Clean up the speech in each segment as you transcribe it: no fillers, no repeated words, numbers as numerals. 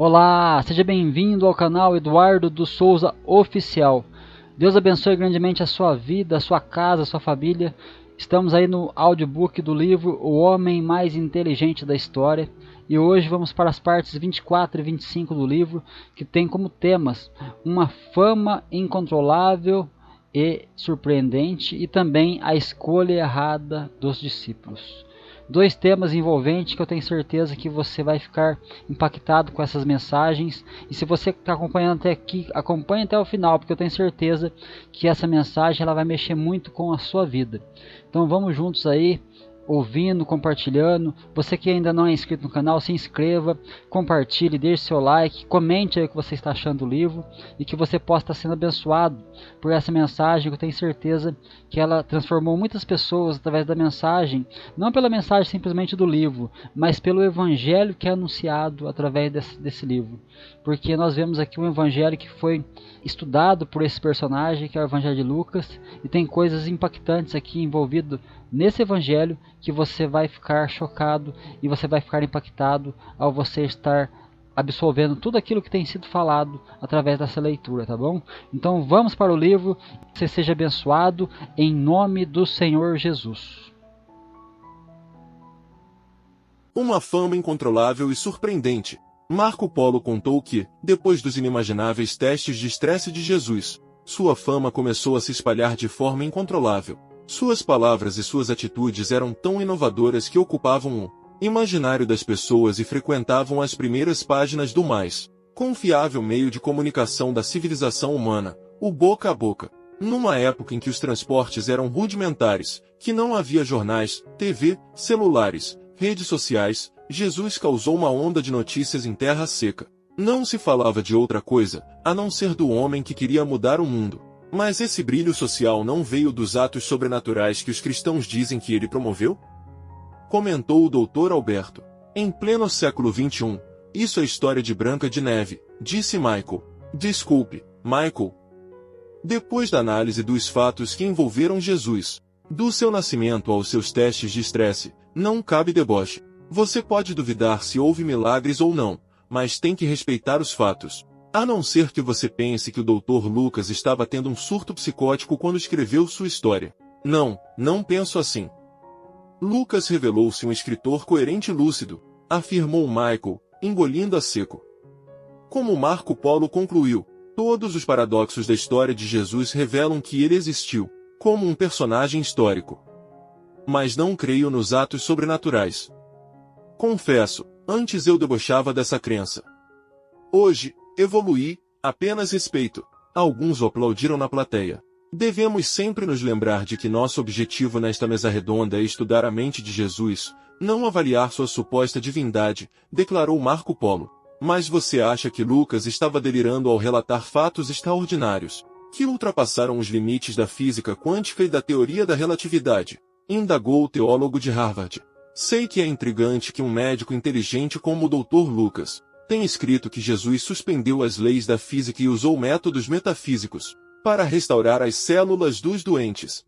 Olá, seja bem-vindo ao canal Eduardo dos Souza Oficial. Deus abençoe grandemente a sua vida, a sua casa, a sua família. Estamos aí no audiobook do livro O Homem Mais Inteligente da História. E hoje vamos para as partes 24 e 25 do livro, que tem como temas uma fama incontrolável e surpreendente e também a escolha errada dos discípulos. Dois temas envolventes que eu tenho certeza que você vai ficar impactado com essas mensagens. E se você está acompanhando até aqui, acompanhe até o final, porque eu tenho certeza que essa mensagem ela vai mexer muito com a sua vida. Então vamos juntos aí, ouvindo, compartilhando. Você que ainda não é inscrito no canal, se inscreva, compartilhe, deixe seu like, comente aí o que você está achando do livro e que você possa estar sendo abençoado por essa mensagem, que eu tenho certeza que ela transformou muitas pessoas através da mensagem, não pela mensagem simplesmente do livro, mas pelo evangelho que é anunciado através desse livro, porque nós vemos aqui um evangelho que foi estudado por esse personagem, que é o evangelho de Lucas, e tem coisas impactantes aqui envolvidas nesse evangelho que você vai ficar chocado e você vai ficar impactado ao você estar absorvendo tudo aquilo que tem sido falado através dessa leitura, tá bom? Então vamos para o livro, que você seja abençoado em nome do Senhor Jesus. Uma fama incontrolável e surpreendente. Marco Polo contou que, depois dos inimagináveis testes de estresse de Jesus, sua fama começou a se espalhar de forma incontrolável. Suas palavras e suas atitudes eram tão inovadoras que ocupavam o imaginário das pessoas e frequentavam as primeiras páginas do mais confiável meio de comunicação da civilização humana, o boca a boca. Numa época em que os transportes eram rudimentares, que não havia jornais, TV, celulares, redes sociais, Jesus causou uma onda de notícias em terra seca. Não se falava de outra coisa, a não ser do homem que queria mudar o mundo. Mas esse brilho social não veio dos atos sobrenaturais que os cristãos dizem que ele promoveu? Comentou o Dr. Alberto. Em pleno século XXI, isso é história de Branca de Neve, disse Michael. Desculpe, Michael. Depois da análise dos fatos que envolveram Jesus, do seu nascimento aos seus testes de estresse, não cabe deboche. Você pode duvidar se houve milagres ou não, mas tem que respeitar os fatos. A não ser que você pense que o Dr. Lucas estava tendo um surto psicótico quando escreveu sua história. Não penso assim. Lucas revelou-se um escritor coerente e lúcido, afirmou Michael, engolindo a seco. Como Marco Polo concluiu, todos os paradoxos da história de Jesus revelam que ele existiu, como um personagem histórico. Mas não creio nos atos sobrenaturais. Confesso, antes eu debochava dessa crença. Hoje, evoluí, apenas respeito. Alguns o aplaudiram na plateia. Devemos sempre nos lembrar de que nosso objetivo nesta mesa redonda é estudar a mente de Jesus, não avaliar sua suposta divindade, declarou Marco Polo. Mas você acha que Lucas estava delirando ao relatar fatos extraordinários, que ultrapassaram os limites da física quântica e da teoria da relatividade? Indagou o teólogo de Harvard. Sei que é intrigante que um médico inteligente como o Dr. Lucas tem escrito que Jesus suspendeu as leis da física e usou métodos metafísicos para restaurar as células dos doentes.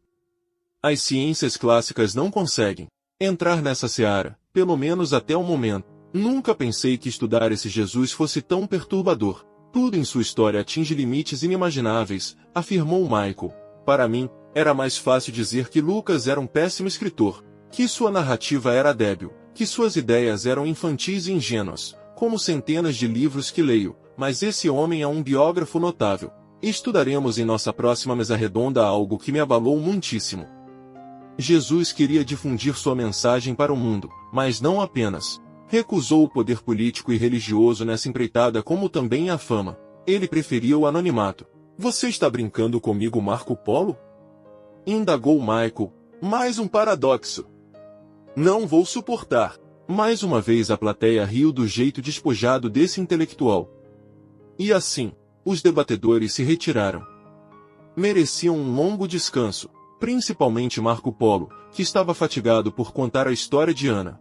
As ciências clássicas não conseguem entrar nessa seara, pelo menos até o momento. Nunca pensei que estudar esse Jesus fosse tão perturbador. Tudo em sua história atinge limites inimagináveis, afirmou Michael. Para mim, era mais fácil dizer que Lucas era um péssimo escritor, que sua narrativa era débil, que suas ideias eram infantis e ingênuas, como centenas de livros que leio, mas esse homem é um biógrafo notável. Estudaremos em nossa próxima mesa redonda algo que me abalou muitíssimo. Jesus queria difundir sua mensagem para o mundo, mas não apenas. Recusou o poder político e religioso nessa empreitada como também a fama. Ele preferia o anonimato. Você está brincando comigo, Marco Polo? Indagou Michael. Mais um paradoxo. Não vou suportar. Mais uma vez a plateia riu do jeito despojado desse intelectual. E assim, os debatedores se retiraram. Mereciam um longo descanso, principalmente Marco Polo, que estava fatigado por contar a história de Ana.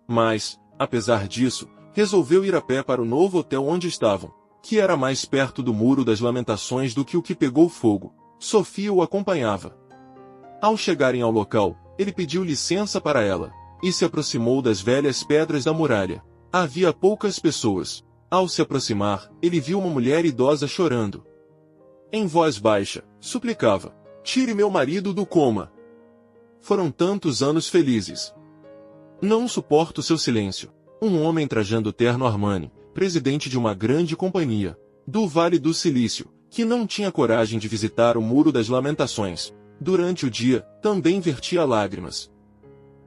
Mas, apesar disso, resolveu ir a pé para o novo hotel onde estavam, que era mais perto do Muro das Lamentações do que o que pegou fogo. Sofia o acompanhava. Ao chegarem ao local, ele pediu licença para ela, e se aproximou das velhas pedras da muralha. Havia poucas pessoas. Ao se aproximar, ele viu uma mulher idosa chorando. Em voz baixa, suplicava: "Tire meu marido do coma." Foram tantos anos felizes. Não suporto seu silêncio. Um homem trajando terno Armani, presidente de uma grande companhia, do Vale do Silício, que não tinha coragem de visitar o Muro das Lamentações. Durante o dia, também vertia lágrimas.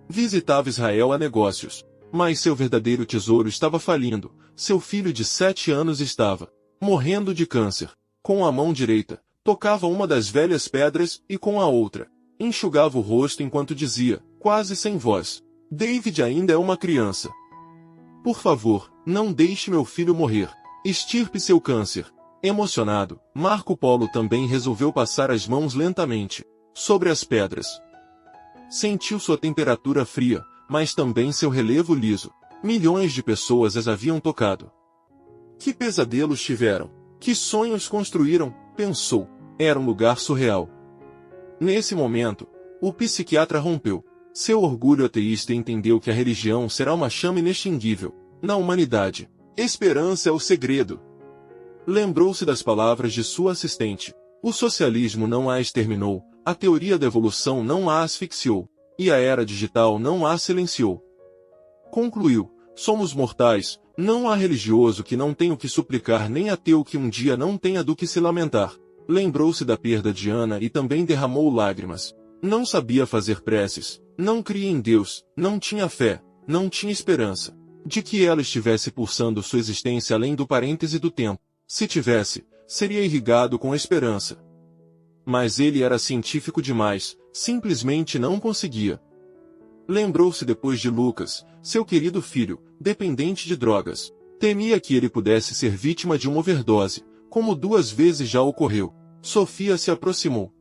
Visitava Israel a negócios. Mas seu verdadeiro tesouro estava falindo. Seu filho de 7 anos estava morrendo de câncer. Com a mão direita, tocava uma das velhas pedras e com a outra, enxugava o rosto enquanto dizia, quase sem voz: "David ainda é uma criança. Por favor, não deixe meu filho morrer. Extirpe seu câncer." Emocionado, Marco Polo também resolveu passar as mãos lentamente sobre as pedras. Sentiu sua temperatura fria, mas também seu relevo liso. Milhões de pessoas as haviam tocado. Que pesadelos tiveram? Que sonhos construíram? Pensou. Era um lugar surreal. Nesse momento, o psiquiatra rompeu. Seu orgulho ateísta entendeu que a religião será uma chama inextinguível na humanidade. Esperança é o segredo. Lembrou-se das palavras de sua assistente. O socialismo não a exterminou, a teoria da evolução não a asfixiou, e a era digital não a silenciou. Concluiu: somos mortais, não há religioso que não tenha o que suplicar nem ateu que um dia não tenha do que se lamentar. Lembrou-se da perda de Ana e também derramou lágrimas. Não sabia fazer preces, não cria em Deus, não tinha fé, não tinha esperança de que ela estivesse pulsando sua existência além do parêntese do tempo. Se tivesse, seria irrigado com esperança. Mas ele era científico demais, simplesmente não conseguia. Lembrou-se depois de Lucas, seu querido filho, dependente de drogas. Temia que ele pudesse ser vítima de uma overdose, como 2 vezes já ocorreu. Sofia se aproximou.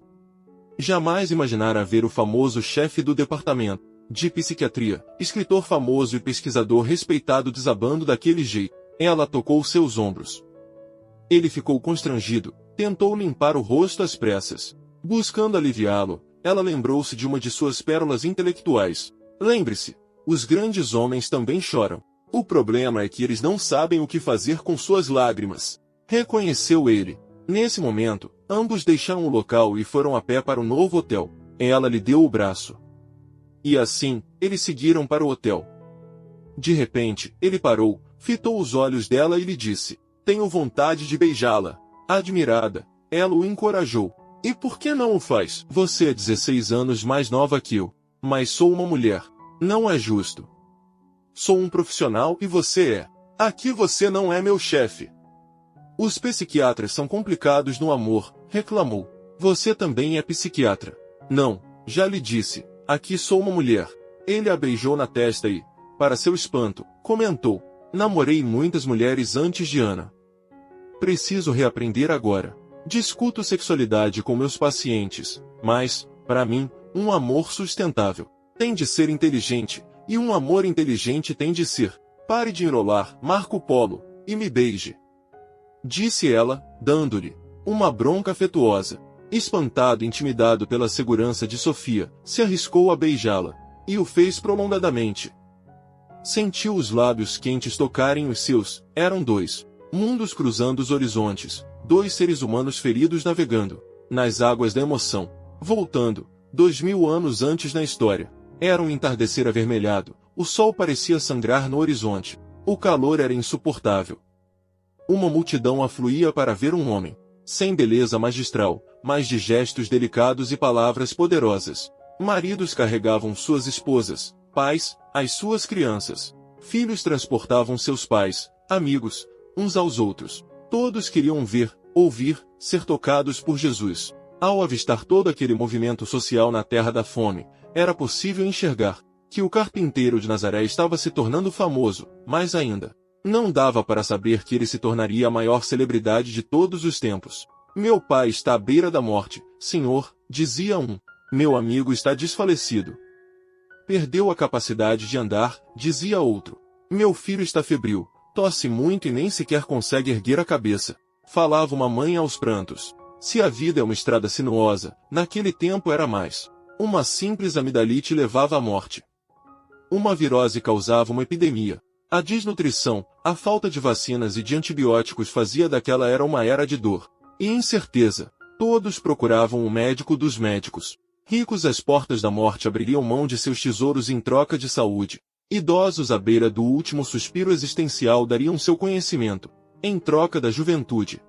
Jamais imaginara ver o famoso chefe do departamento de psiquiatria, escritor famoso e pesquisador respeitado desabando daquele jeito. Ela tocou seus ombros. Ele ficou constrangido, tentou limpar o rosto às pressas. Buscando aliviá-lo, ela lembrou-se de uma de suas pérolas intelectuais. Lembre-se, os grandes homens também choram. O problema é que eles não sabem o que fazer com suas lágrimas. Reconheceu ele. Nesse momento, ambos deixaram o local e foram a pé para o novo hotel. Ela lhe deu o braço. E assim, eles seguiram para o hotel. De repente, ele parou, fitou os olhos dela e lhe disse: "Tenho vontade de beijá-la." Admirada, ela o encorajou. "E por que não o faz? Você é 16 anos mais nova que eu. Mas sou uma mulher. Não é justo. Sou um profissional e você é. Aqui você não é meu chefe." "Os psiquiatras são complicados no amor", reclamou. "Você também é psiquiatra." "Não, já lhe disse. Aqui sou uma mulher." Ele a beijou na testa e, para seu espanto, comentou: "Namorei muitas mulheres antes de Ana. Preciso reaprender agora. Discuto sexualidade com meus pacientes, mas, para mim, um amor sustentável tem de ser inteligente, e um amor inteligente tem de ser. Pare de enrolar, Marco Polo, e me beije." Disse ela, dando-lhe uma bronca afetuosa. Espantado e intimidado pela segurança de Sofia, se arriscou a beijá-la, e o fez prolongadamente. Sentiu os lábios quentes tocarem os seus. Eram 2 mundos cruzando os horizontes, 2 seres humanos feridos navegando nas águas da emoção, voltando 2000 anos antes na história. Era um entardecer avermelhado, o sol parecia sangrar no horizonte, o calor era insuportável. Uma multidão afluía para ver um homem, sem beleza magistral, mas de gestos delicados e palavras poderosas. Maridos carregavam suas esposas, pais, as suas crianças. Filhos transportavam seus pais, amigos, uns aos outros. Todos queriam ver, ouvir, ser tocados por Jesus. Ao avistar todo aquele movimento social na terra da fome, era possível enxergar que o carpinteiro de Nazaré estava se tornando famoso, mas ainda não dava para saber que ele se tornaria a maior celebridade de todos os tempos. "Meu pai está à beira da morte, Senhor", dizia um. "Meu amigo está desfalecido. Perdeu a capacidade de andar", dizia outro. "Meu filho está febril, tosse muito e nem sequer consegue erguer a cabeça", falava uma mãe aos prantos. Se a vida é uma estrada sinuosa, naquele tempo era mais. Uma simples amidalite levava à morte. Uma virose causava uma epidemia. A desnutrição, a falta de vacinas e de antibióticos fazia daquela era uma era de dor e incerteza. Todos procuravam o médico dos médicos. Ricos às portas da morte abririam mão de seus tesouros em troca de saúde. Idosos à beira do último suspiro existencial dariam seu conhecimento em troca da juventude.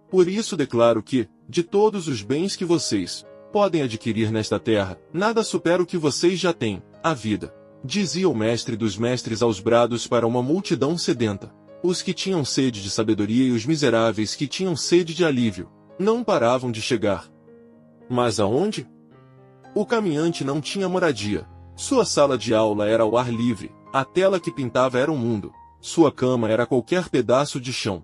Por isso declaro que, de todos os bens que vocês podem adquirir nesta terra, nada supera o que vocês já têm, a vida. Dizia o mestre dos mestres aos brados para uma multidão sedenta. Os que tinham sede de sabedoria e os miseráveis que tinham sede de alívio não paravam de chegar. Mas aonde? O caminhante não tinha moradia. Sua sala de aula era ao ar livre, a tela que pintava era o mundo. Sua cama era qualquer pedaço de chão.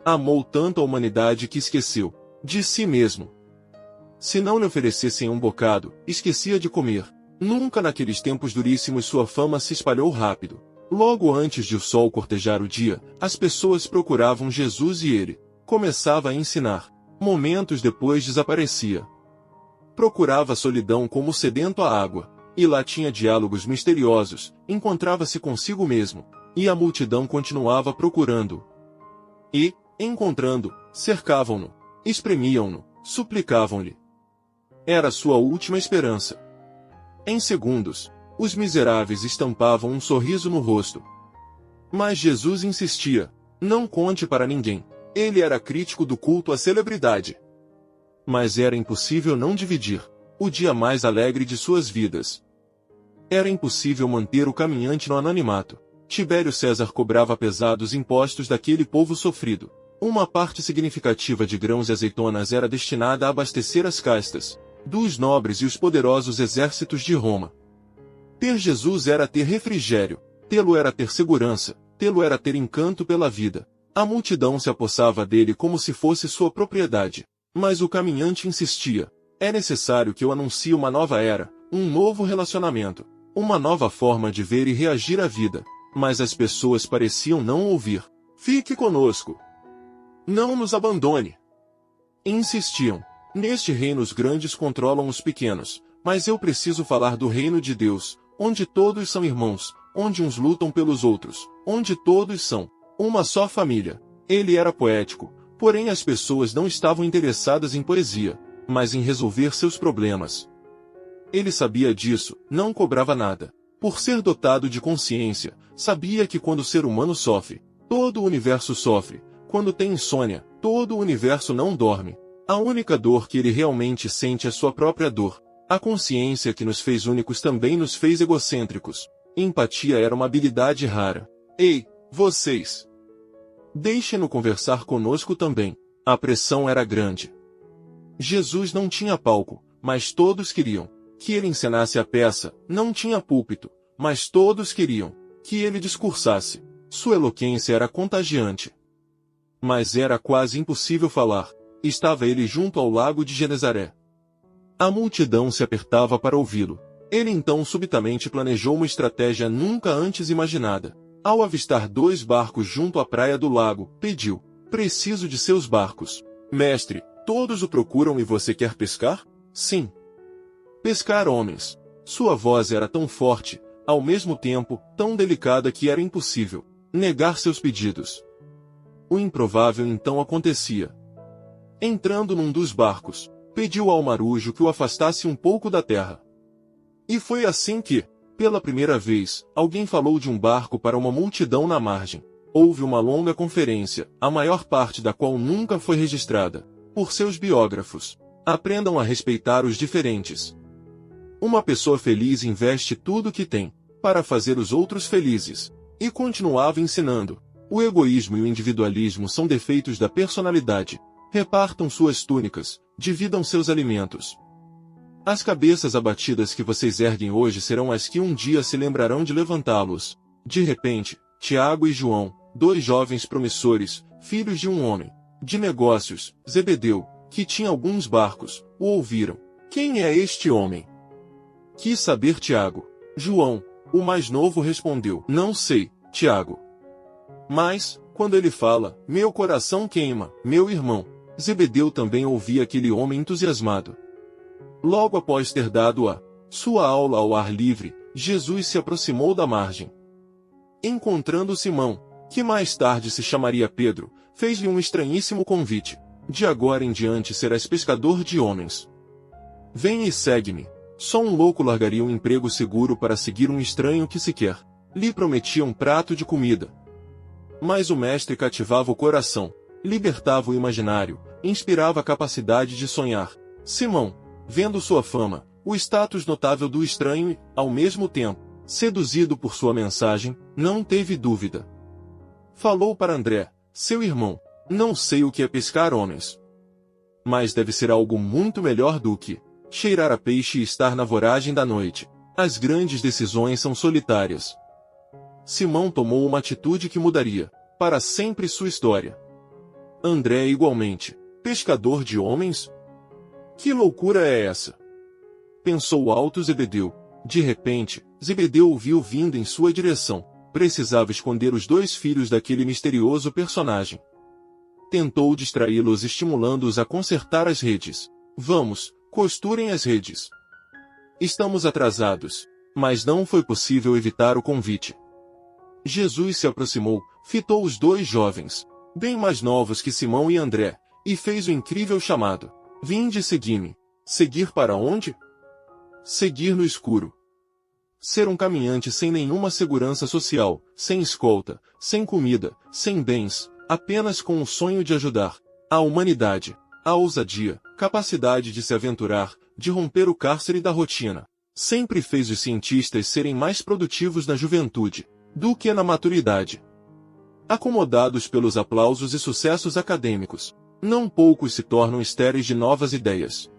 Amou tanto a humanidade que esqueceu de si mesmo. Se não lhe oferecessem um bocado, esquecia de comer. Nunca naqueles tempos duríssimos sua fama se espalhou rápido. Logo antes de o sol cortejar o dia, as pessoas procuravam Jesus e ele começava a ensinar. Momentos depois desaparecia. Procurava a solidão como sedento à água, e lá tinha diálogos misteriosos, encontrava-se consigo mesmo, e a multidão continuava procurando. E, encontrando, cercavam-no, espremiam-no, suplicavam-lhe. Era sua última esperança. Em segundos, os miseráveis estampavam um sorriso no rosto. Mas Jesus insistia, não conte para ninguém. Ele era crítico do culto à celebridade. Mas era impossível não dividir o dia mais alegre de suas vidas. Era impossível manter o caminhante no anonimato. Tibério César cobrava pesados impostos daquele povo sofrido. Uma parte significativa de grãos e azeitonas era destinada a abastecer as castas dos nobres e os poderosos exércitos de Roma. Ter Jesus era ter refrigério, tê-lo era ter segurança, tê-lo era ter encanto pela vida. A multidão se apossava dele como se fosse sua propriedade. Mas o caminhante insistia. É necessário que eu anuncie uma nova era, um novo relacionamento, uma nova forma de ver e reagir à vida. Mas as pessoas pareciam não ouvir. Fique conosco. Não nos abandone. Insistiam. Neste reino os grandes controlam os pequenos, mas eu preciso falar do reino de Deus, onde todos são irmãos, onde uns lutam pelos outros, onde todos são uma só família. Ele era poético, porém as pessoas não estavam interessadas em poesia, mas em resolver seus problemas. Ele sabia disso, não cobrava nada. Por ser dotado de consciência, sabia que quando o ser humano sofre, todo o universo sofre. Quando tem insônia, todo o universo não dorme. A única dor que ele realmente sente é sua própria dor. A consciência que nos fez únicos também nos fez egocêntricos. Empatia era uma habilidade rara. Ei, vocês! Deixem-no conversar conosco também. A pressão era grande. Jesus não tinha palco, mas todos queriam que ele encenasse a peça. Não tinha púlpito, mas todos queriam que ele discursasse. Sua eloquência era contagiante. Mas era quase impossível falar. Estava ele junto ao lago de Genezaré. A multidão se apertava para ouvi-lo. Ele então subitamente planejou uma estratégia nunca antes imaginada. Ao avistar 2 barcos junto à praia do lago, pediu: preciso de seus barcos. Mestre, todos o procuram e você quer pescar? Sim. Pescar homens. Sua voz era tão forte, ao mesmo tempo, tão delicada que era impossível negar seus pedidos. O improvável então acontecia. Entrando num dos barcos, pediu ao marujo que o afastasse um pouco da terra. E foi assim que, pela primeira vez, alguém falou de um barco para uma multidão na margem. Houve uma longa conferência, a maior parte da qual nunca foi registrada por seus biógrafos. Aprendam a respeitar os diferentes. Uma pessoa feliz investe tudo o que tem para fazer os outros felizes. E continuava ensinando. O egoísmo e o individualismo são defeitos da personalidade. Repartam suas túnicas, dividam seus alimentos. As cabeças abatidas que vocês erguem hoje serão as que um dia se lembrarão de levantá-los. De repente, Tiago e João, 2 jovens promissores, filhos de um homem de negócios, Zebedeu, que tinha alguns barcos, o ouviram. Quem é este homem? Quis saber Tiago. João, o mais novo, respondeu: não sei, Tiago. Mas, quando ele fala, meu coração queima, meu irmão. Zebedeu também ouvia aquele homem entusiasmado. Logo após ter dado a sua aula ao ar livre, Jesus se aproximou da margem. Encontrando Simão, que mais tarde se chamaria Pedro, fez-lhe um estranhíssimo convite. De agora em diante serás pescador de homens. Vem e segue-me. Só um louco largaria um emprego seguro para seguir um estranho que sequer lhe prometia um prato de comida. Mas o mestre cativava o coração, libertava o imaginário, inspirava a capacidade de sonhar. Simão, vendo sua fama, o status notável do estranho e, ao mesmo tempo, seduzido por sua mensagem, não teve dúvida. Falou para André, seu irmão: não sei o que é pescar homens. Mas deve ser algo muito melhor do que cheirar a peixe e estar na voragem da noite. As grandes decisões são solitárias. Simão tomou uma atitude que mudaria para sempre sua história. André igualmente. Pescador de homens? Que loucura é essa? Pensou alto Zebedeu. De repente, Zebedeu o viu vindo em sua direção. Precisava esconder os dois filhos daquele misterioso personagem. Tentou distraí-los estimulando-os a consertar as redes. Vamos, costurem as redes. Estamos atrasados. Mas não foi possível evitar o convite. Jesus se aproximou, fitou os dois jovens, bem mais novos que Simão e André, e fez o incrível chamado. Vinde e segui-me. Seguir para onde? Seguir no escuro. Ser um caminhante sem nenhuma segurança social, sem escolta, sem comida, sem bens, apenas com o sonho de ajudar a humanidade, a ousadia, capacidade de se aventurar, de romper o cárcere da rotina. Sempre fez os cientistas serem mais produtivos na juventude do que na maturidade. Acomodados pelos aplausos e sucessos acadêmicos, não poucos se tornam estéreis de novas ideias.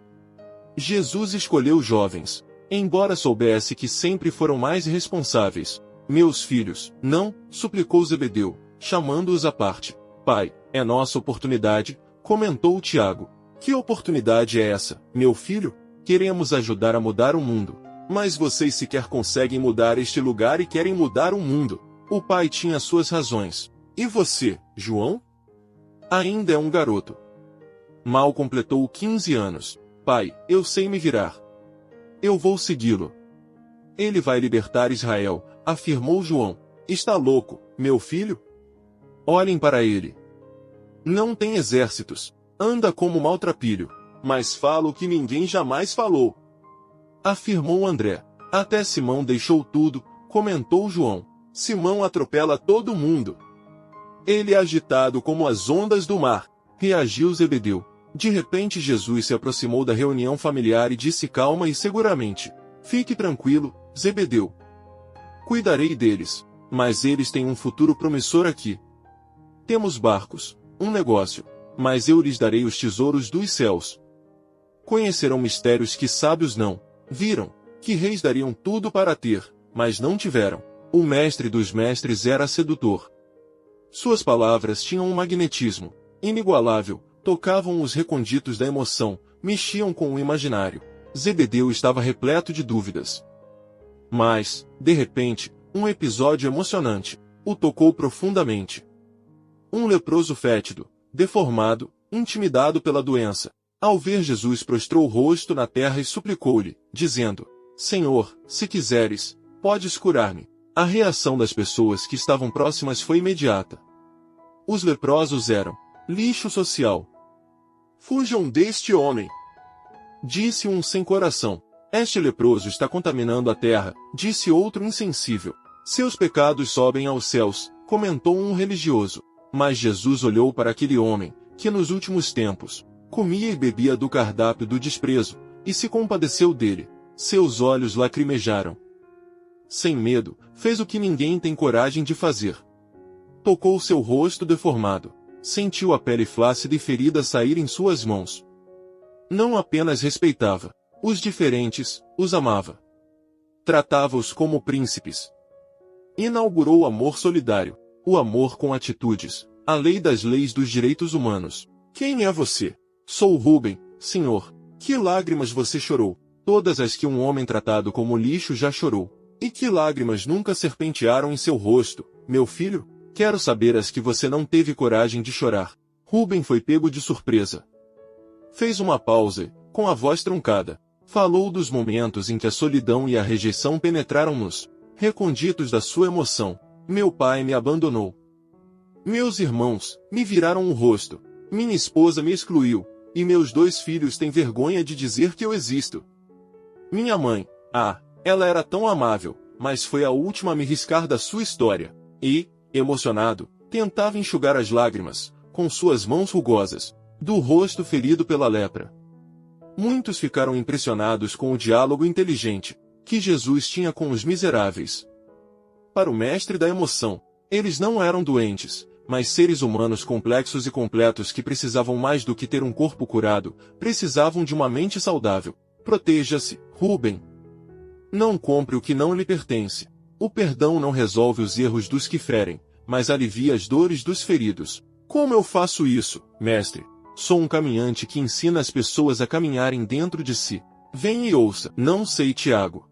Jesus escolheu jovens, embora soubesse que sempre foram mais responsáveis. Meus filhos, não, suplicou Zebedeu, chamando-os à parte. Pai, é nossa oportunidade, comentou Tiago. Que oportunidade é essa, meu filho? Queremos ajudar a mudar o mundo. Mas vocês sequer conseguem mudar este lugar e querem mudar o mundo. O pai tinha suas razões. E você, João? Ainda é um garoto. Mal completou 15 anos. Pai, eu sei me virar. Eu vou segui-lo. Ele vai libertar Israel, afirmou João. Está louco, meu filho? Olhem para ele. Não tem exércitos. Anda como maltrapilho. Mas fala o que ninguém jamais falou. Afirmou André. Até Simão deixou tudo, comentou João. Simão atropela todo mundo. Ele é agitado como as ondas do mar, reagiu Zebedeu. De repente Jesus se aproximou da reunião familiar e disse calma e seguramente. Fique tranquilo, Zebedeu. Cuidarei deles, mas eles têm um futuro promissor aqui. Temos barcos, um negócio, mas eu lhes darei os tesouros dos céus. Conhecerão mistérios que sábios não viram, que reis dariam tudo para ter, mas não tiveram. O mestre dos mestres era sedutor. Suas palavras tinham um magnetismo inigualável, tocavam os recônditos da emoção, mexiam com o imaginário. Zebedeu estava repleto de dúvidas. Mas, de repente, um episódio emocionante o tocou profundamente. Um leproso fétido, deformado, intimidado pela doença, ao ver Jesus prostrou o rosto na terra e suplicou-lhe, dizendo: Senhor, se quiseres, podes curar-me. A reação das pessoas que estavam próximas foi imediata. Os leprosos eram lixo social. Fujam deste homem, disse um sem coração. Este leproso está contaminando a terra, disse outro insensível. Seus pecados sobem aos céus, comentou um religioso. Mas Jesus olhou para aquele homem, que nos últimos tempos comia e bebia do cardápio do desprezo, e se compadeceu dele. Seus olhos lacrimejaram. Sem medo, fez o que ninguém tem coragem de fazer. Tocou seu rosto deformado. Sentiu a pele flácida e ferida sair em suas mãos. Não apenas respeitava os diferentes, os amava. Tratava-os como príncipes. Inaugurou o amor solidário, o amor com atitudes, a lei das leis dos direitos humanos. Quem é você? Sou Rubem, senhor. Que lágrimas você chorou? Todas as que um homem tratado como lixo já chorou. E que lágrimas nunca serpentearam em seu rosto, meu filho? Quero saber as que você não teve coragem de chorar. Rubem foi pego de surpresa. Fez uma pausa e, com a voz truncada, falou dos momentos em que a solidão e a rejeição penetraram nos recônditos da sua emoção. Meu pai me abandonou. Meus irmãos me viraram o rosto. Minha esposa me excluiu. E meus 2 filhos têm vergonha de dizer que eu existo. Minha mãe, ela era tão amável, mas foi a última a me riscar da sua história. E, emocionado, tentava enxugar as lágrimas, com suas mãos rugosas, do rosto ferido pela lepra. Muitos ficaram impressionados com o diálogo inteligente que Jesus tinha com os miseráveis. Para o mestre da emoção, eles não eram doentes, mas seres humanos complexos e completos que precisavam mais do que ter um corpo curado, precisavam de uma mente saudável. Proteja-se, Rubem. Não compre o que não lhe pertence. O perdão não resolve os erros dos que ferem, mas alivia as dores dos feridos. Como eu faço isso, mestre? Sou um caminhante que ensina as pessoas a caminharem dentro de si. Venha e ouça. Não sei, Tiago.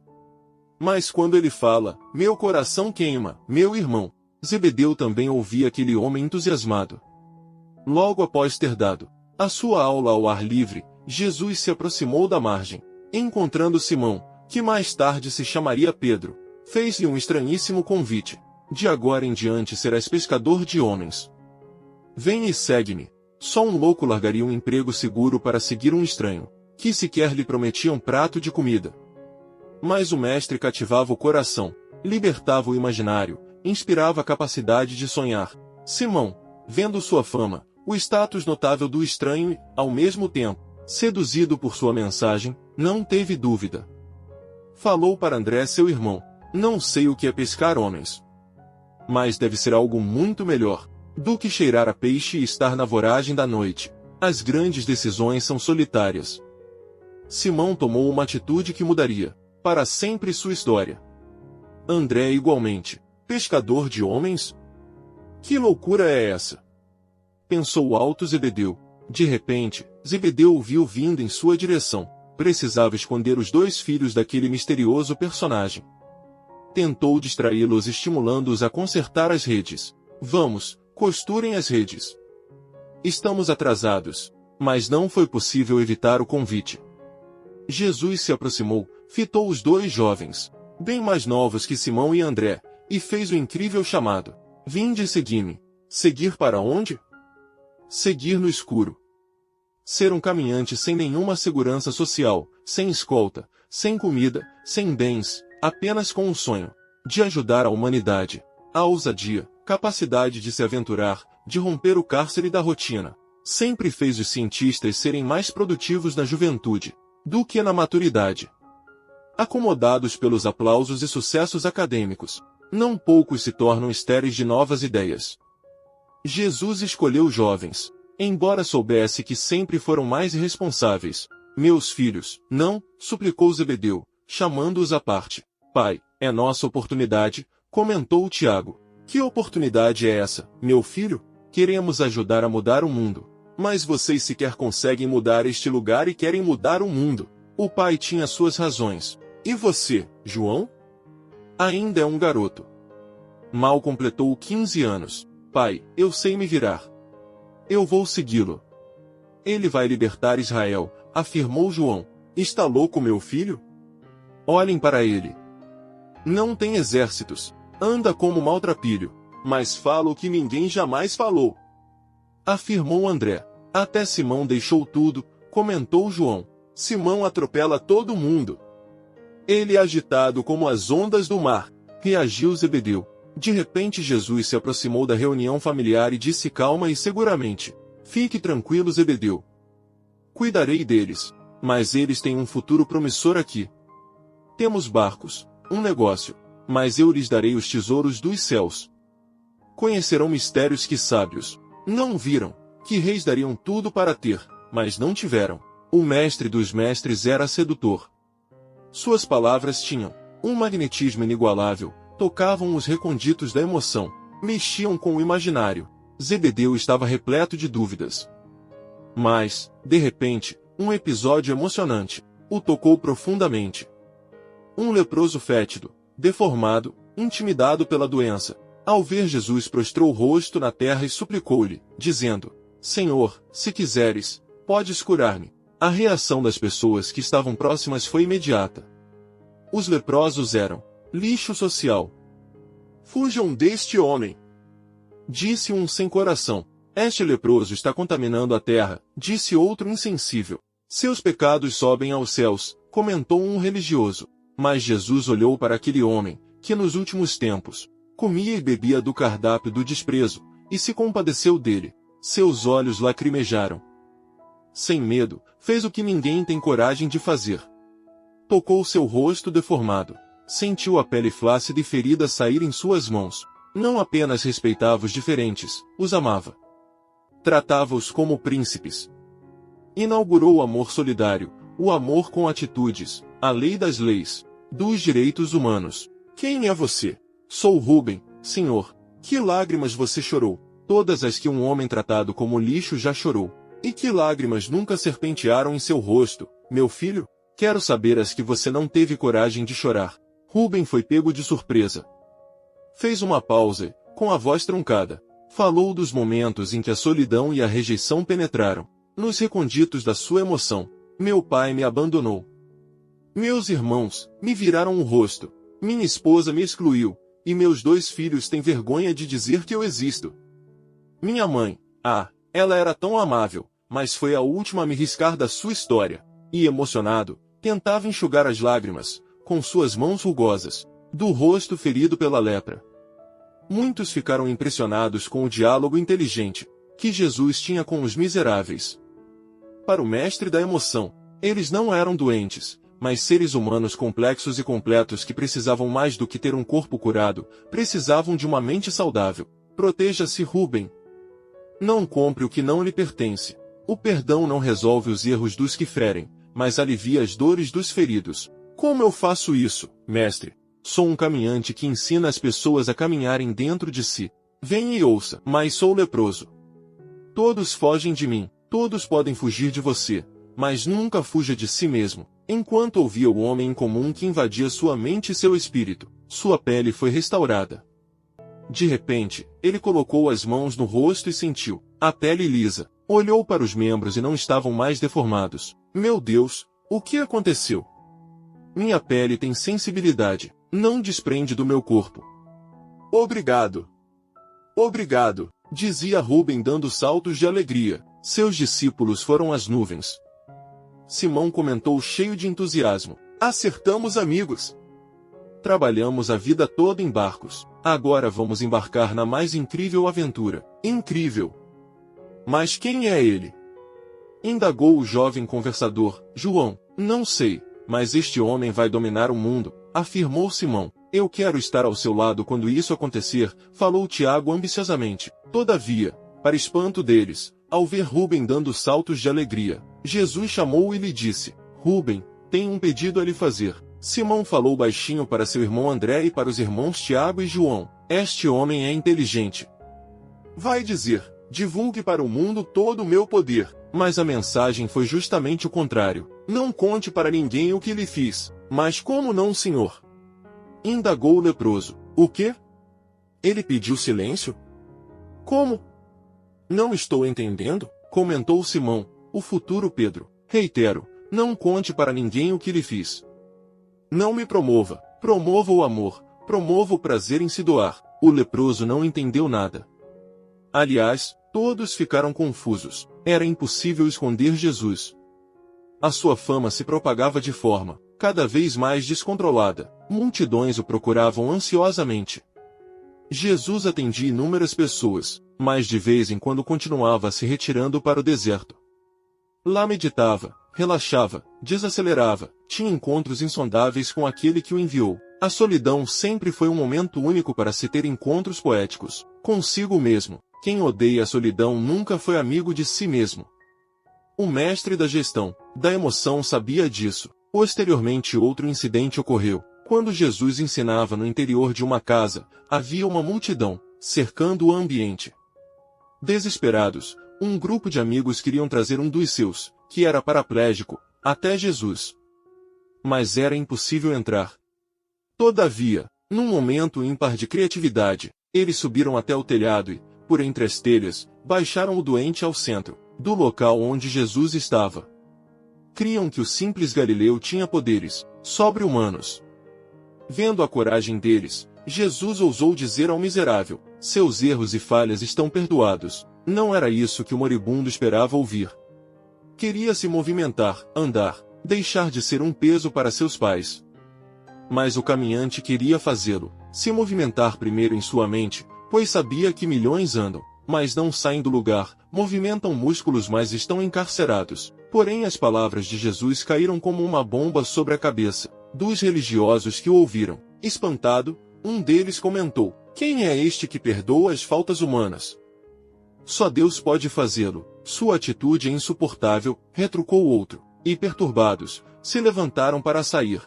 Mas quando ele fala, meu coração queima, meu irmão. Zebedeu também ouvia aquele homem entusiasmado. Logo após ter dado a sua aula ao ar livre, Jesus se aproximou da margem. Encontrando Simão, que mais tarde se chamaria Pedro, fez-lhe um estranhíssimo convite. De agora em diante serás pescador de homens. Vem e segue-me. Só um louco largaria um emprego seguro para seguir um estranho, que sequer lhe prometia um prato de comida. Mas o mestre cativava o coração, libertava o imaginário, inspirava a capacidade de sonhar. Simão, vendo sua fama, o status notável do estranho e, ao mesmo tempo, seduzido por sua mensagem, não teve dúvida. Falou para André, seu irmão: não sei o que é pescar homens. Mas deve ser algo muito melhor do que cheirar a peixe e estar na voragem da noite. As grandes decisões são solitárias. Simão tomou uma atitude que mudaria para sempre sua história. André igualmente. Pescador de homens? Que loucura é essa? Pensou alto Zebedeu. De repente, Zebedeu o viu vindo em sua direção. Precisava esconder os 2 filhos daquele misterioso personagem. Tentou distraí-los estimulando-os a consertar as redes. Vamos, costurem as redes. Estamos atrasados. Mas não foi possível evitar o convite. Jesus se aproximou, fitou os 2 jovens, bem mais novos que Simão e André, e fez o incrível chamado: vinde e segui-me. Seguir para onde? Seguir no escuro. Ser um caminhante sem nenhuma segurança social, sem escolta, sem comida, sem bens, apenas com um sonho de ajudar a humanidade. A ousadia, capacidade de se aventurar, de romper o cárcere da rotina, sempre fez os cientistas serem mais produtivos na juventude do que na maturidade. Acomodados pelos aplausos e sucessos acadêmicos, não poucos se tornam estéreis de novas ideias. Jesus escolheu jovens, embora soubesse que sempre foram mais irresponsáveis. Meus filhos, não, suplicou Zebedeu, chamando-os à parte. Pai, é nossa oportunidade, comentou Tiago. Que oportunidade é essa, meu filho? Queremos ajudar a mudar o mundo. Mas vocês sequer conseguem mudar este lugar e querem mudar o mundo. O pai tinha suas razões. E você, João? Ainda é um garoto. Mal completou 15 anos. Pai, eu sei me virar. Eu vou segui-lo. Ele vai libertar Israel, afirmou João. Está louco, meu filho? Olhem para ele. Não tem exércitos. Anda como maltrapilho. Mas fala o que ninguém jamais falou. Afirmou André. Até Simão deixou tudo, comentou João. Simão atropela todo mundo. Ele é agitado como as ondas do mar, reagiu Zebedeu. De repente Jesus se aproximou da reunião familiar e disse calma e seguramente: fique tranquilo, Zebedeu. Cuidarei deles, mas eles têm um futuro promissor aqui. Temos barcos, um negócio, mas eu lhes darei os tesouros dos céus. Conhecerão mistérios que sábios não viram, que reis dariam tudo para ter, mas não tiveram. O mestre dos mestres era sedutor. Suas palavras tinham um magnetismo inigualável, tocavam os reconditos da emoção, mexiam com o imaginário. Zebedeu estava repleto de dúvidas. Mas, de repente, um episódio emocionante o tocou profundamente. Um leproso fétido, deformado, intimidado pela doença, ao ver Jesus prostrou o rosto na terra e suplicou-lhe, dizendo: Senhor, se quiseres, podes curar-me. A reação das pessoas que estavam próximas foi imediata. Os leprosos eram lixo social. Fujam deste homem! Disse um sem coração. Este leproso está contaminando a terra, disse outro insensível. Seus pecados sobem aos céus, comentou um religioso. Mas Jesus olhou para aquele homem, que nos últimos tempos comia e bebia do cardápio do desprezo, e se compadeceu dele. Seus olhos lacrimejaram. Sem medo, fez o que ninguém tem coragem de fazer. Tocou seu rosto deformado. Sentiu a pele flácida e ferida sair em suas mãos. Não apenas respeitava os diferentes, os amava. Tratava-os como príncipes. Inaugurou o amor solidário, o amor com atitudes, a lei das leis, dos direitos humanos. Quem é você? Sou Rubem, senhor. Que lágrimas você chorou? Todas as que um homem tratado como lixo já chorou. E que lágrimas nunca serpentearam em seu rosto, meu filho? Quero saber as que você não teve coragem de chorar. Rubem foi pego de surpresa. Fez uma pausa, com a voz truncada. Falou dos momentos em que a solidão e a rejeição penetraram. Nos recônditos da sua emoção. Meu pai me abandonou. Meus irmãos me viraram o rosto. Minha esposa me excluiu. E meus 2 filhos têm vergonha de dizer que eu existo. Minha mãe, ela era tão amável, mas foi a última a me riscar da sua história. E emocionado, tentava enxugar as lágrimas, com suas mãos rugosas, do rosto ferido pela lepra. Muitos ficaram impressionados com o diálogo inteligente que Jesus tinha com os miseráveis. Para o mestre da emoção, eles não eram doentes, mas seres humanos complexos e completos que precisavam mais do que ter um corpo curado, precisavam de uma mente saudável. Proteja-se, Rubem. Não compre o que não lhe pertence. O perdão não resolve os erros dos que ferem, mas alivia as dores dos feridos. Como eu faço isso, mestre? Sou um caminhante que ensina as pessoas a caminharem dentro de si. Venha e ouça, mas sou leproso. Todos fogem de mim, todos podem fugir de você, mas nunca fuja de si mesmo. Enquanto ouvia o homem incomum que invadia sua mente e seu espírito, sua pele foi restaurada. De repente, ele colocou as mãos no rosto e sentiu a pele lisa. Olhou para os membros e não estavam mais deformados. Meu Deus, o que aconteceu? Minha pele tem sensibilidade, não desprende do meu corpo. Obrigado. Obrigado, dizia Rubem dando saltos de alegria. Seus discípulos foram às nuvens. Simão comentou cheio de entusiasmo. Acertamos, amigos. Trabalhamos a vida toda em barcos. Agora vamos embarcar na mais incrível aventura. Incrível! Mas quem é ele? Indagou o jovem conversador. João. Não sei, mas este homem vai dominar o mundo, afirmou Simão. Eu quero estar ao seu lado quando isso acontecer, falou Tiago ambiciosamente. Todavia, para espanto deles, ao ver Rubem dando saltos de alegria, Jesus chamou-o e lhe disse: Rubem, tenho um pedido a lhe fazer. Simão falou baixinho para seu irmão André e para os irmãos Tiago e João. Este homem é inteligente. Vai dizer, divulgue para o mundo todo o meu poder. Mas a mensagem foi justamente o contrário. Não conte para ninguém o que lhe fiz. Mas como não, senhor? Indagou o leproso. O quê? Ele pediu silêncio? Como? Não estou entendendo, comentou Simão, o futuro Pedro. Reitero, não conte para ninguém o que lhe fiz. Não me promova, promova o amor, promova o prazer em se doar. O leproso não entendeu nada. Aliás, todos ficaram confusos. Era impossível esconder Jesus. A sua fama se propagava de forma cada vez mais descontrolada. Multidões o procuravam ansiosamente. Jesus atendia inúmeras pessoas, mas de vez em quando continuava se retirando para o deserto. Lá meditava, relaxava, desacelerava, tinha encontros insondáveis com aquele que o enviou. A solidão sempre foi um momento único para se ter encontros poéticos, consigo mesmo. Quem odeia a solidão nunca foi amigo de si mesmo. O mestre da gestão, da emoção sabia disso. Posteriormente outro incidente ocorreu. Quando Jesus ensinava no interior de uma casa, havia uma multidão, cercando o ambiente. Desesperados, um grupo de amigos queriam trazer um dos seus, que era paraplégico, até Jesus. Mas era impossível entrar. Todavia, num momento ímpar de criatividade, eles subiram até o telhado e, por entre as telhas, baixaram o doente ao centro do local onde Jesus estava. Criam que o simples Galileu tinha poderes sobre-humanos. Vendo a coragem deles, Jesus ousou dizer ao miserável: seus erros e falhas estão perdoados. Não era isso que o moribundo esperava ouvir. Queria se movimentar, andar, deixar de ser um peso para seus pais. Mas o caminhante queria fazê-lo, se movimentar primeiro em sua mente, pois sabia que milhões andam, mas não saem do lugar, movimentam músculos mas estão encarcerados. Porém as palavras de Jesus caíram como uma bomba sobre a cabeça dos religiosos que o ouviram. Espantado, um deles comentou: quem é este que perdoa as faltas humanas? Só Deus pode fazê-lo. Sua atitude é insuportável, retrucou outro, e perturbados, se levantaram para sair.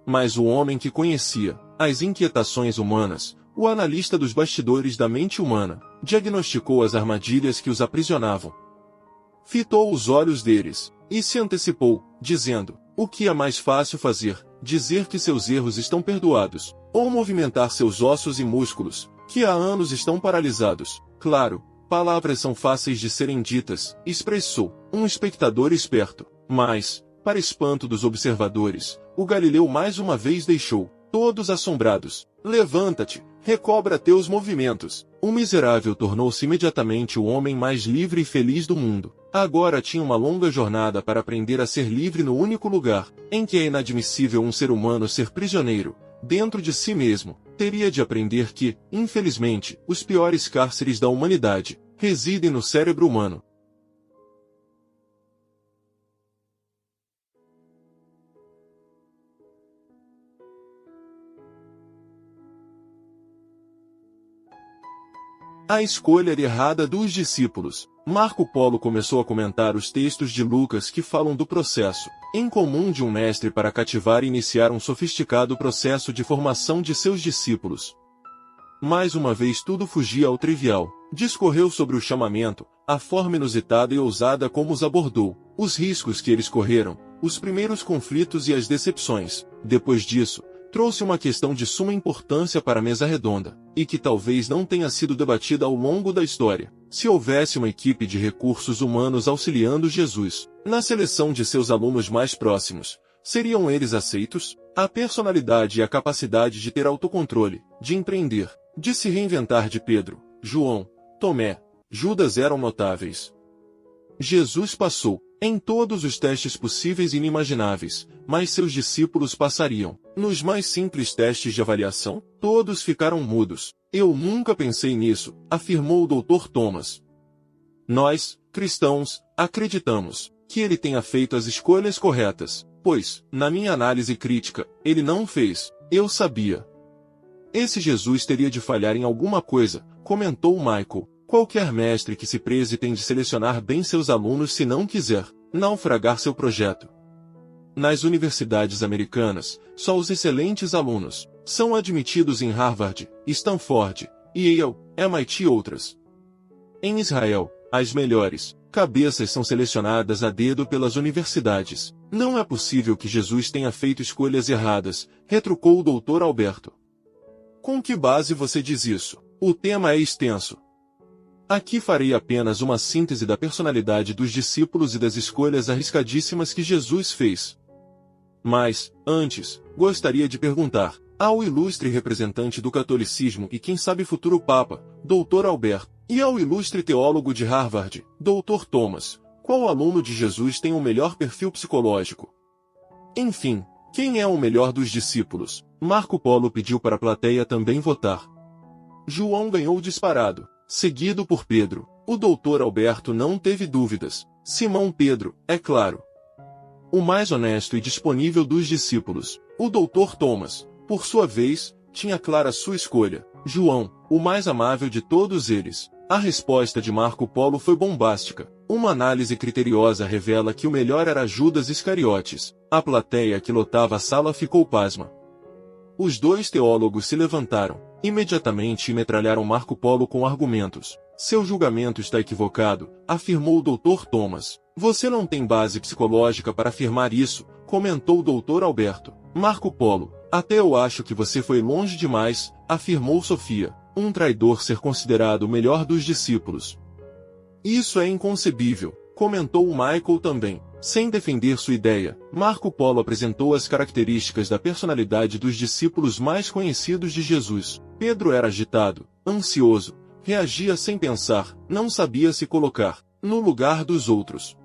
Mas o homem que conhecia as inquietações humanas, o analista dos bastidores da mente humana, diagnosticou as armadilhas que os aprisionavam. Fitou os olhos deles, e se antecipou, dizendo: o que é mais fácil fazer, dizer que seus erros estão perdoados, ou movimentar seus ossos e músculos, que há anos estão paralisados? Claro, palavras são fáceis de serem ditas, expressou um espectador esperto. Mas, para espanto dos observadores, o Galileu mais uma vez deixou todos assombrados. Levanta-te, recobra teus movimentos. O miserável tornou-se imediatamente o homem mais livre e feliz do mundo. Agora tinha uma longa jornada para aprender a ser livre no único lugar em que é inadmissível um ser humano ser prisioneiro, dentro de si mesmo. Teria de aprender que, infelizmente, os piores cárceres da humanidade residem no cérebro humano. A escolha errada dos discípulos. Marco Polo começou a comentar os textos de Lucas que falam do processo em comum de um mestre para cativar e iniciar um sofisticado processo de formação de seus discípulos. Mais uma vez tudo fugia ao trivial. Discorreu sobre o chamamento, a forma inusitada e ousada como os abordou, os riscos que eles correram, os primeiros conflitos e as decepções. Depois disso, trouxe uma questão de suma importância para a mesa redonda, e que talvez não tenha sido debatida ao longo da história. Se houvesse uma equipe de recursos humanos auxiliando Jesus na seleção de seus alunos mais próximos, seriam eles aceitos? A personalidade e a capacidade de ter autocontrole, de empreender, de se reinventar de Pedro, João, Tomé, Judas eram notáveis. Jesus passou em todos os testes possíveis e inimagináveis, mas seus discípulos passariam. Nos mais simples testes de avaliação, todos ficaram mudos. Eu nunca pensei nisso, afirmou o Dr. Thomas. Nós, cristãos, acreditamos que ele tenha feito as escolhas corretas, pois, na minha análise crítica, ele não fez. Eu sabia. Esse Jesus teria de falhar em alguma coisa, comentou Michael. Qualquer mestre que se preze tem de selecionar bem seus alunos se não quiser naufragar seu projeto. Nas universidades americanas, só os excelentes alunos são admitidos em Harvard, Stanford, Yale, MIT e outras. Em Israel, as melhores cabeças são selecionadas a dedo pelas universidades. Não é possível que Jesus tenha feito escolhas erradas, retrucou o Dr. Alberto. Com que base você diz isso? O tema é extenso. Aqui farei apenas uma síntese da personalidade dos discípulos e das escolhas arriscadíssimas que Jesus fez. Mas, antes, gostaria de perguntar ao ilustre representante do catolicismo e quem sabe futuro Papa, Dr. Alberto, e ao ilustre teólogo de Harvard, Dr. Thomas, qual aluno de Jesus tem o melhor perfil psicológico? Enfim, quem é o melhor dos discípulos? Marco Polo pediu para a plateia também votar. João ganhou disparado, seguido por Pedro. O Dr. Alberto não teve dúvidas. Simão Pedro, é claro. O mais honesto e disponível dos discípulos. O Dr. Thomas, por sua vez, tinha clara sua escolha. João, o mais amável de todos eles. A resposta de Marco Polo foi bombástica. Uma análise criteriosa revela que o melhor era Judas Iscariotes. A plateia que lotava a sala ficou pasma. Os dois teólogos se levantaram, imediatamente e metralharam Marco Polo com argumentos. Seu julgamento está equivocado, afirmou o Dr. Thomas. Você não tem base psicológica para afirmar isso, comentou o Dr. Alberto. Marco Polo, até eu acho que você foi longe demais, afirmou Sofia. Um traidor ser considerado o melhor dos discípulos. Isso é inconcebível, comentou o Michael também. Sem defender sua ideia, Marco Polo apresentou as características da personalidade dos discípulos mais conhecidos de Jesus. Pedro era agitado, ansioso, reagia sem pensar, não sabia se colocar no lugar dos outros.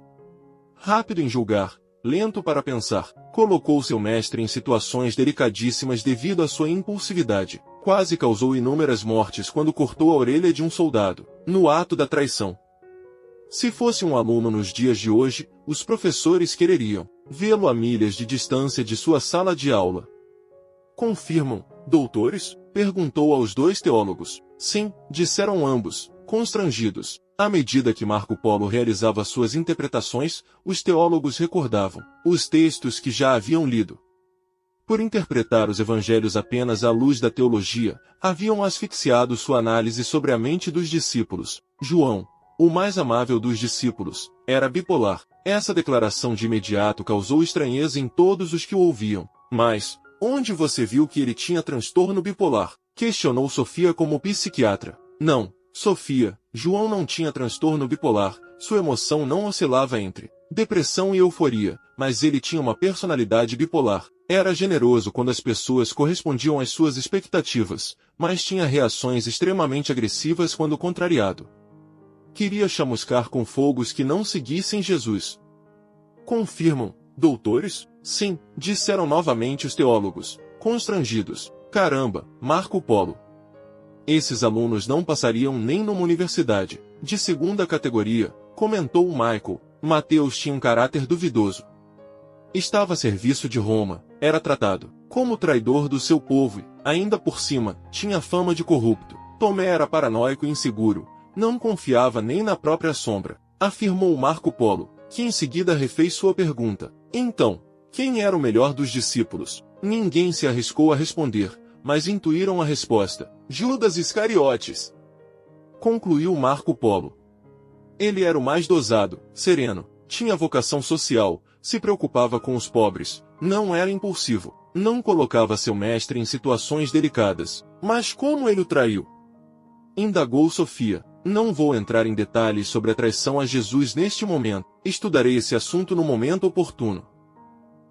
Rápido em julgar, lento para pensar, colocou seu mestre em situações delicadíssimas devido à sua impulsividade. Quase causou inúmeras mortes quando cortou a orelha de um soldado, no ato da traição. Se fosse um aluno nos dias de hoje, os professores quereriam vê-lo a milhas de distância de sua sala de aula. Confirmam, doutores? Perguntou aos dois teólogos. Sim, disseram ambos, constrangidos. À medida que Marco Polo realizava suas interpretações, os teólogos recordavam os textos que já haviam lido. Por interpretar os evangelhos apenas à luz da teologia, haviam asfixiado sua análise sobre a mente dos discípulos. João, o mais amável dos discípulos, era bipolar. Essa declaração de imediato causou estranheza em todos os que o ouviam. Mas, onde você viu que ele tinha transtorno bipolar? Questionou Sofia como psiquiatra. Não, Sofia, João não tinha transtorno bipolar, sua emoção não oscilava entre depressão e euforia, mas ele tinha uma personalidade bipolar. Era generoso quando as pessoas correspondiam às suas expectativas, mas tinha reações extremamente agressivas quando contrariado. Queria chamuscar com fogos que não seguissem Jesus. Confirmam, doutores? Sim, disseram novamente os teólogos, constrangidos. Caramba, Marco Polo. Esses alunos não passariam nem numa universidade de segunda categoria, comentou Michael. Mateus tinha um caráter duvidoso. Estava a serviço de Roma, era tratado como traidor do seu povo e, ainda por cima, tinha fama de corrupto. Tomé era paranoico e inseguro, não confiava nem na própria sombra, afirmou Marco Polo, que em seguida refez sua pergunta. Então, quem era o melhor dos discípulos? Ninguém se arriscou a responder, mas intuíram a resposta. Judas Iscariotes. Concluiu Marco Polo. Ele era o mais dosado, sereno, tinha vocação social, se preocupava com os pobres, não era impulsivo, não colocava seu mestre em situações delicadas. Mas como ele o traiu? Indagou Sofia. Não vou entrar em detalhes sobre a traição a Jesus neste momento, estudarei esse assunto no momento oportuno.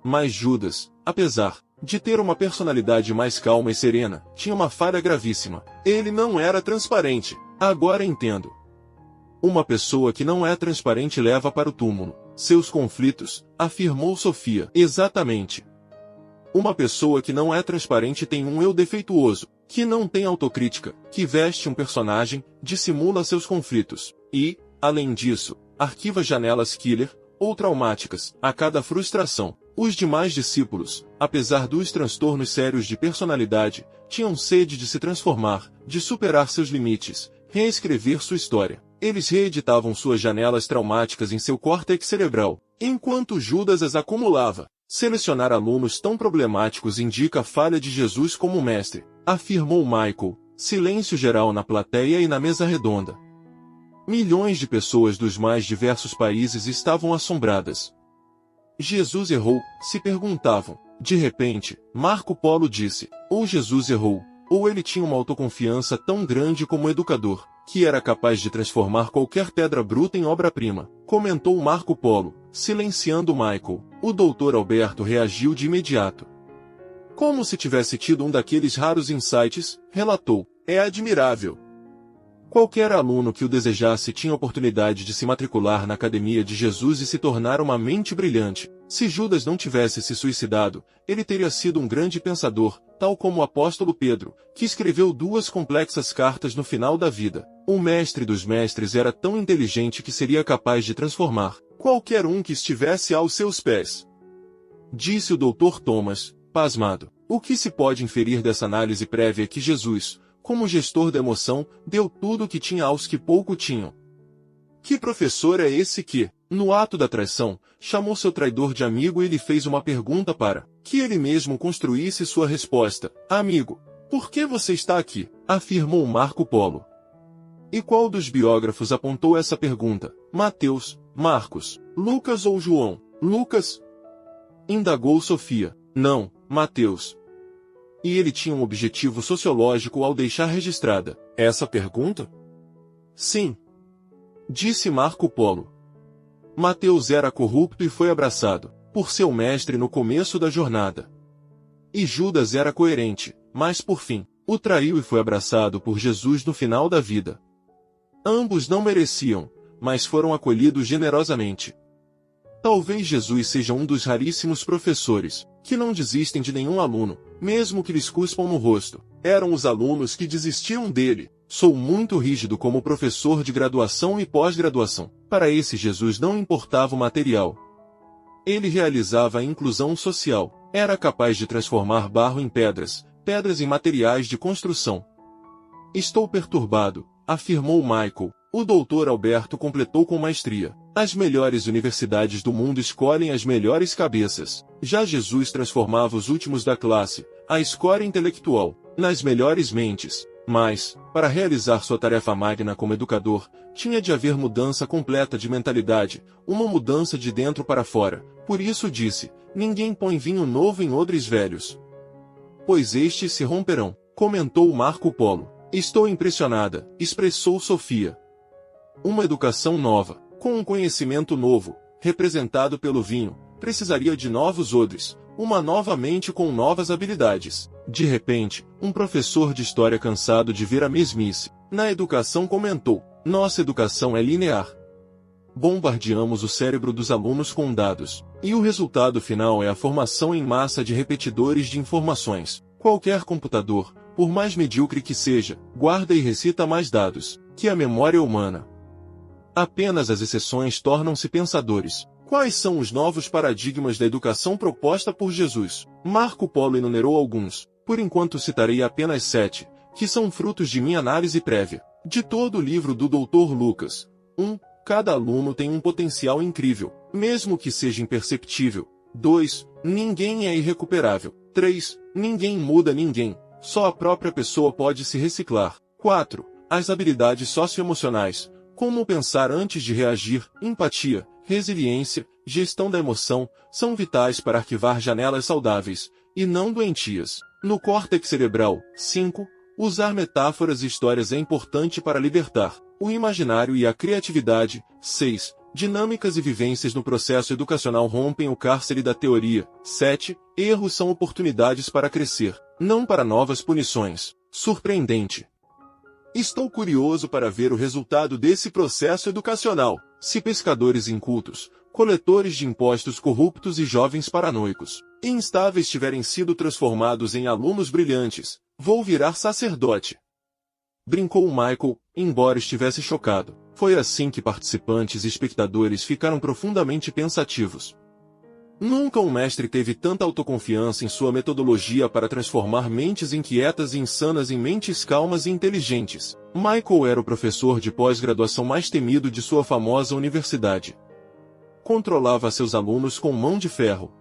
Mas Judas, apesar de ter uma personalidade mais calma e serena, tinha uma falha gravíssima. Ele não era transparente. Agora entendo. Uma pessoa que não é transparente leva para o túmulo seus conflitos, afirmou Sofia. Exatamente. Uma pessoa que não é transparente tem um eu defeituoso, que não tem autocrítica, que veste um personagem, dissimula seus conflitos, e, além disso, arquiva janelas killer, ou traumáticas, a cada frustração. Os demais discípulos, apesar dos transtornos sérios de personalidade, tinham sede de se transformar, de superar seus limites, reescrever sua história. Eles reeditavam suas janelas traumáticas em seu córtex cerebral, enquanto Judas as acumulava. Selecionar alunos tão problemáticos indica a falha de Jesus como mestre, afirmou Michael. Silêncio geral na plateia e na mesa redonda. Milhões de pessoas dos mais diversos países estavam assombradas. Jesus errou, se perguntavam. De repente, Marco Polo disse, ou Jesus errou, ou ele tinha uma autoconfiança tão grande como educador, que era capaz de transformar qualquer pedra bruta em obra-prima, comentou Marco Polo, silenciando Michael. O doutor Alberto reagiu de imediato. Como se tivesse tido um daqueles raros insights, relatou, é admirável. Qualquer aluno que o desejasse tinha oportunidade de se matricular na Academia de Jesus e se tornar uma mente brilhante. Se Judas não tivesse se suicidado, ele teria sido um grande pensador, tal como o apóstolo Pedro, que escreveu 2 complexas cartas no final da vida. O mestre dos mestres era tão inteligente que seria capaz de transformar qualquer um que estivesse aos seus pés. Disse o Dr. Thomas, pasmado. O que se pode inferir dessa análise prévia é que Jesus, como gestor da emoção, deu tudo o que tinha aos que pouco tinham. Que professor é esse que, no ato da traição, chamou seu traidor de amigo e lhe fez uma pergunta para que ele mesmo construísse sua resposta? Amigo, por que você está aqui? Afirmou Marco Polo. E qual dos biógrafos apontou essa pergunta? Mateus, Marcos, Lucas ou João? Lucas? Indagou Sofia. Não, Mateus. E ele tinha um objetivo sociológico ao deixar registrada essa pergunta? Sim. Disse Marco Polo. Mateus era corrupto e foi abraçado por seu mestre no começo da jornada. E Judas era coerente, mas por fim, o traiu e foi abraçado por Jesus no final da vida. Ambos não mereciam, mas foram acolhidos generosamente. Talvez Jesus seja um dos raríssimos professores que não desistem de nenhum aluno, mesmo que lhes cuspam no rosto. Eram os alunos que desistiam dele. Sou muito rígido como professor de graduação e pós-graduação. Para esse Jesus não importava o material. Ele realizava a inclusão social. Era capaz de transformar barro em pedras, pedras em materiais de construção. Estou perturbado, afirmou Michael. O doutor Alberto completou com maestria. As melhores universidades do mundo escolhem as melhores cabeças. Já Jesus transformava os últimos da classe, a escória intelectual, nas melhores mentes. Mas, para realizar sua tarefa magna como educador, tinha de haver mudança completa de mentalidade, uma mudança de dentro para fora. Por isso disse, ninguém põe vinho novo em odres velhos, pois estes se romperão, comentou Marco Polo. Estou impressionada, expressou Sofia. Uma educação nova, com um conhecimento novo, representado pelo vinho, precisaria de novos odres, uma nova mente com novas habilidades. De repente, um professor de história cansado de ver a mesmice na educação comentou, nossa educação é linear. Bombardeamos o cérebro dos alunos com dados, e o resultado final é a formação em massa de repetidores de informações. Qualquer computador, por mais medíocre que seja, guarda e recita mais dados que a memória humana. Apenas as exceções tornam-se pensadores. Quais são os novos paradigmas da educação proposta por Jesus? Marco Polo enumerou alguns. Por enquanto citarei apenas 7, que são frutos de minha análise prévia. De todo o livro do Dr. Lucas. 1. Cada aluno tem um potencial incrível, mesmo que seja imperceptível. 2. Ninguém é irrecuperável. 3. Ninguém muda ninguém. Só a própria pessoa pode se reciclar. 4. As habilidades socioemocionais, como pensar antes de reagir, empatia, resiliência, gestão da emoção, são vitais para arquivar janelas saudáveis, e não doentias. No córtex cerebral. 5. Usar metáforas e histórias é importante para libertar o imaginário e a criatividade. 6. Dinâmicas e vivências no processo educacional rompem o cárcere da teoria. 7. Erros são oportunidades para crescer, não para novas punições. Surpreendente. Estou curioso para ver o resultado desse processo educacional. Se pescadores incultos, coletores de impostos corruptos e jovens paranoicos e instáveis tiverem sido transformados em alunos brilhantes, vou virar sacerdote. Brincou Michael, embora estivesse chocado. Foi assim que participantes e espectadores ficaram profundamente pensativos. Nunca um mestre teve tanta autoconfiança em sua metodologia para transformar mentes inquietas e insanas em mentes calmas e inteligentes. Michael era o professor de pós-graduação mais temido de sua famosa universidade. Controlava seus alunos com mão de ferro.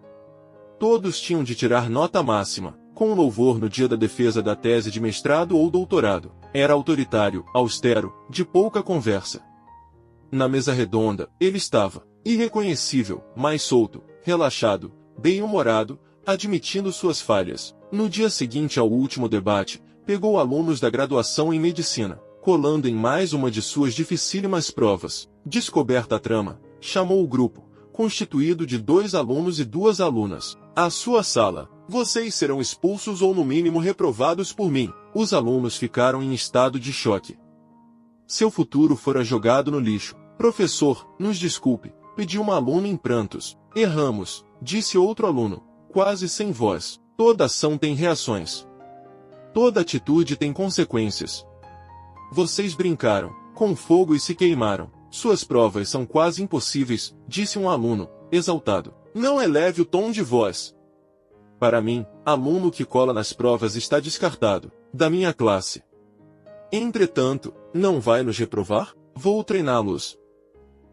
Todos tinham de tirar nota máxima, com louvor no dia da defesa da tese de mestrado ou doutorado. Era autoritário, austero, de pouca conversa. Na mesa redonda, ele estava irreconhecível, mais solto, relaxado, bem-humorado, admitindo suas falhas. No dia seguinte ao último debate, pegou alunos da graduação em medicina, colando em mais uma de suas dificílimas provas. Descoberta a trama, chamou o grupo, constituído de 2 alunos e 2 alunas, à sua sala. Vocês serão expulsos ou no mínimo reprovados por mim. Os alunos ficaram em estado de choque. Seu futuro fora jogado no lixo. Professor, nos desculpe, pediu uma aluna em prantos. Erramos, disse outro aluno, quase sem voz. Toda ação tem reações. Toda atitude tem consequências. Vocês brincaram com fogo e se queimaram. Suas provas são quase impossíveis, disse um aluno, exaltado. Não eleve o tom de voz. Para mim, aluno que cola nas provas está descartado da minha classe. Entretanto, não vai nos reprovar? Vou treiná-los.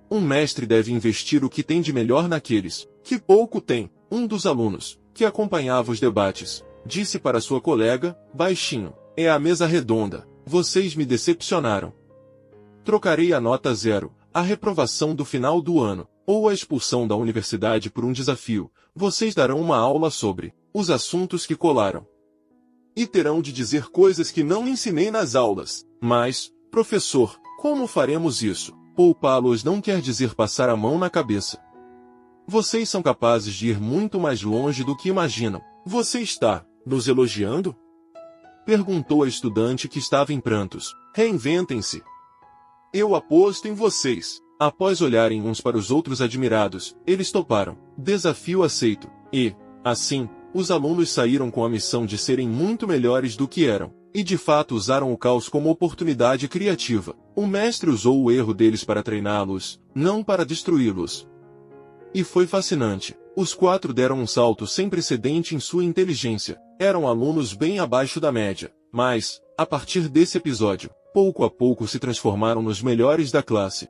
Um mestre deve investir o que tem de melhor naqueles que pouco têm. Um dos alunos, que acompanhava os debates, disse para sua colega, baixinho, é a mesa redonda. Vocês me decepcionaram. Trocarei a nota 0, a reprovação do final do ano, ou a expulsão da universidade por um desafio. Vocês darão uma aula sobre os assuntos que colaram. E terão de dizer coisas que não ensinei nas aulas. Mas, professor, como faremos isso? Poupá-los não quer dizer passar a mão na cabeça. Vocês são capazes de ir muito mais longe do que imaginam. Você está nos elogiando? Perguntou a estudante que estava em prantos. Reinventem-se. Eu aposto em vocês. Após olharem uns para os outros admirados, eles toparam. Desafio aceito. E, assim, os alunos saíram com a missão de serem muito melhores do que eram. E de fato usaram o caos como oportunidade criativa. O mestre usou o erro deles para treiná-los, não para destruí-los. E foi fascinante. Os 4 deram um salto sem precedente em sua inteligência. Eram alunos bem abaixo da média, mas, a partir desse episódio, pouco a pouco se transformaram nos melhores da classe.